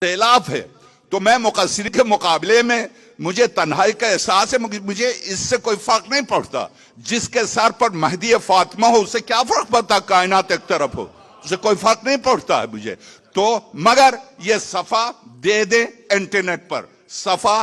सैलाब है, तो मैं मुकस्सिर के मुकाबले में मुझे तन्हाई का एहसास है, मुझे इससे कोई फर्क नहीं पड़ता। जिसके सर पर महदी फातिमा हो उससे क्या फर्क पड़ता, कायनात एक तरफ हो, उससे कोई फर्क नहीं पड़ता है मुझे। तो मगर ये सफा दे दे इंटरनेट पर, सफा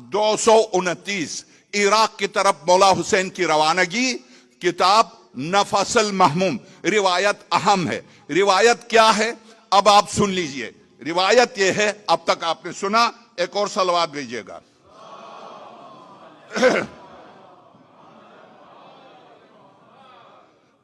229 इराक की तरफ मौला हुसैन की रवानगी, किताब नफसल महमूम। रिवायत अहम है। रिवायत क्या है अब आप सुन लीजिए। रिवायत यह है, अब तक आपने सुना, एक और सलवात भेजिएगा।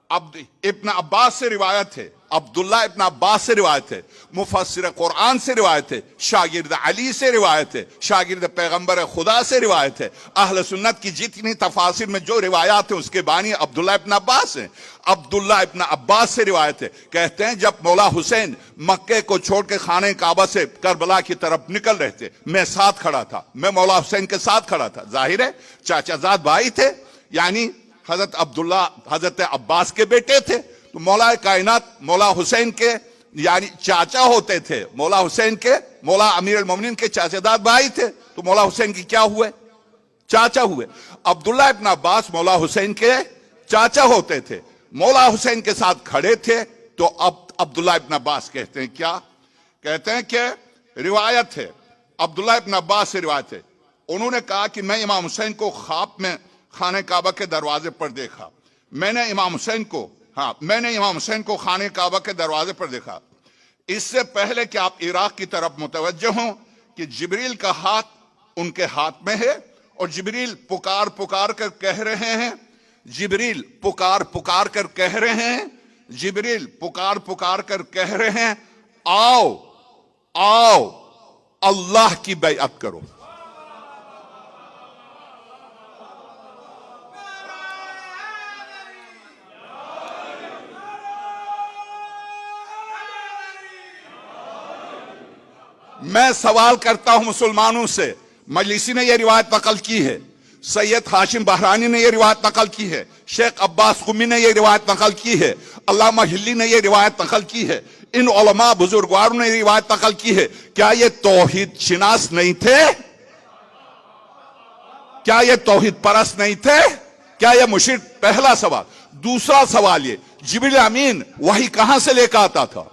अब इब्न अब्बास से रिवायत है, अब्दुल्ला इब्न अब्बास से रिवायत है, मुफस्सिर कुरान से रिवायत है, शागिर्द अली से रिवायत है, शागिर्द पैगंबर खुदा से रिवायत है। अहले सुन्नत की जितनी तफासिर में जो रिवायात है उसके बानी अब्दुल्ला इब्न अब्बास हैं। अब्दुल्ला इब्न अब्बास से रिवायत है, कहते हैं जब मौला हुसैन मक्के को छोड़ के खाने काबा से करबला की तरफ निकल रहे थे, मैं साथ खड़ा था, मैं मौला हुसैन के साथ खड़ा था। जाहिर है चाचाजाद भाई थे, यानी हजरत अब्दुल्ला हजरत अब्बास के बेटे थे, तो मौला कायनात मौला हुसैन के यानी चाचा होते थे। मौला हुसैन के, मौला अमीर अल मोमिनीन के चाचादाद भाई थे, तो मौला हुसैन की क्या हुए, चाचा हुए। अब्दुल्ला इब्न अब्बास मौला हुसैन के चाचा होते थे, मौला हुसैन के साथ खड़े थे। तो अब अब्दुल्ला इब्न अब्बास कहते हैं क्या, कहते हैं कि रिवायत है, अब्दुल्ला इब्न अब्बास से रिवायत है, उन्होंने कहा कि मैं इमाम हुसैन को ख्वाब में खाने काबा के दरवाजे पर देखा। मैंने इमाम हुसैन को खाने काबा के दरवाजे पर देखा। इससे पहले कि आप इराक की तरफ मुतवज्जह हों कि जिब्रील का हाथ उनके हाथ में है, और जिब्रील पुकार पुकार कर कह रहे हैं, जिब्रील पुकार पुकार कर कह रहे हैं, जिब्रील पुकार पुकार कर कह रहे हैं, आओ आओ अल्लाह की बैअत करो। मैं सवाल करता हूं मुसलमानों से, मजलिसी ने यह रिवायत नकल की है, सैयद हाशिम बहरानी ने यह रिवायत नकल की है, शेख अब्बास कुमी ने यह रिवायत नकल की है, अल्लामा हिल्ली ने यह रिवायत नकल की है, इन उलमा बुजुर्गवारों ने रिवायत नकल की है। क्या ये तौहीद शिनास नहीं थे? क्या ये तौहीद परस्त नहीं थे? क्या ये मुशरिक? पहला सवाल। दूसरा सवाल ये, जिब्रील अमीन वही कहां से लेकर आता था?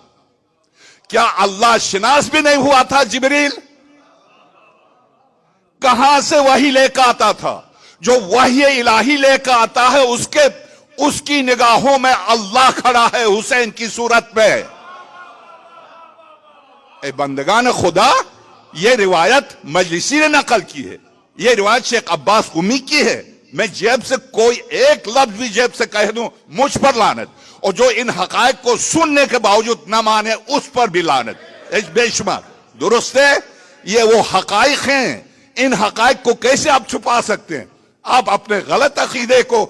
क्या अल्लाह शिनास भी नहीं हुआ था जिब्रील? कहां से वही लेकर आता था? जो वही इलाही लेकर आता है उसकी निगाहों में अल्लाह खड़ा है हुसैन की सूरत में। ए बंदगान खुदा, यह रिवायत मजलिसी ने नकल की है, यह रिवायत शेख अब्बास कुमी की है। मैं जेब से कोई एक लफ्ज भी जेब से कह दूं, मुझ पर लानत, और जो इन हकायक को सुनने के बावजूद न माने उस पर भी लानत, बेशुमार। दुरुस्त है, ये वो हकायक हैं, इन हकायक को कैसे आप छुपा सकते हैं? आप अपने गलत अकीदे को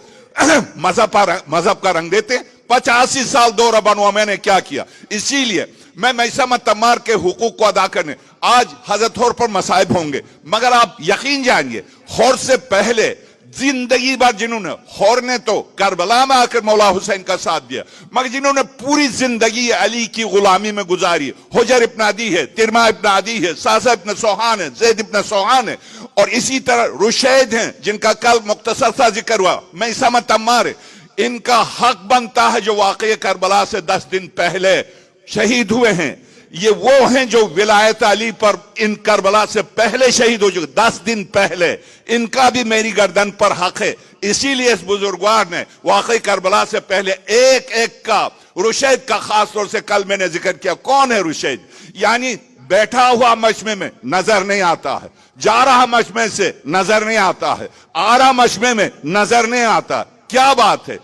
मजहब का रंग देते हैं। 85 साल दौर बनवा मैंने क्या किया, इसीलिए मैं मैसम तम्मार के हुकूक को अदा करने, आज हजरत हौर पर मसाइब होंगे, मगर आप यकीन जाएंगे हौर से पहले जिंदगी भर जिन्होंने, हौर ने तो करबला में आकर मौला हुसैन का साथ दिया, मगर जिन्होंने पूरी जिंदगी अली की गुलामी में गुजारी, हुजर इब्न अदी है, तिरमा इब्न अदी है, सासा इब्न सोहान है, ज़ैद इब्न सोहान है, और इसी तरह रुशैद हैं जिनका कल मुख्तसर सा जिक्र हुआ, मैसम तम्मार है। इनका हक बनता है जो वाक़ई करबला से 10 दिन पहले शहीद हुए हैं। ये वो हैं जो विलायत अली पर इन करबला से पहले शहीद हो चुके, 10 दिन पहले। इनका भी मेरी गर्दन पर हक है। इसीलिए इस बुजुर्गवार ने वाकई करबला से पहले एक एक का, रुशैद का खास तौर से कल मैंने जिक्र किया। कौन है रुशैद? यानी बैठा हुआ मजमे में नजर नहीं आता है, जा रहा मजमे से नजर नहीं आता है, आ रहा मजमे में नजर नहीं आता। क्या बात है?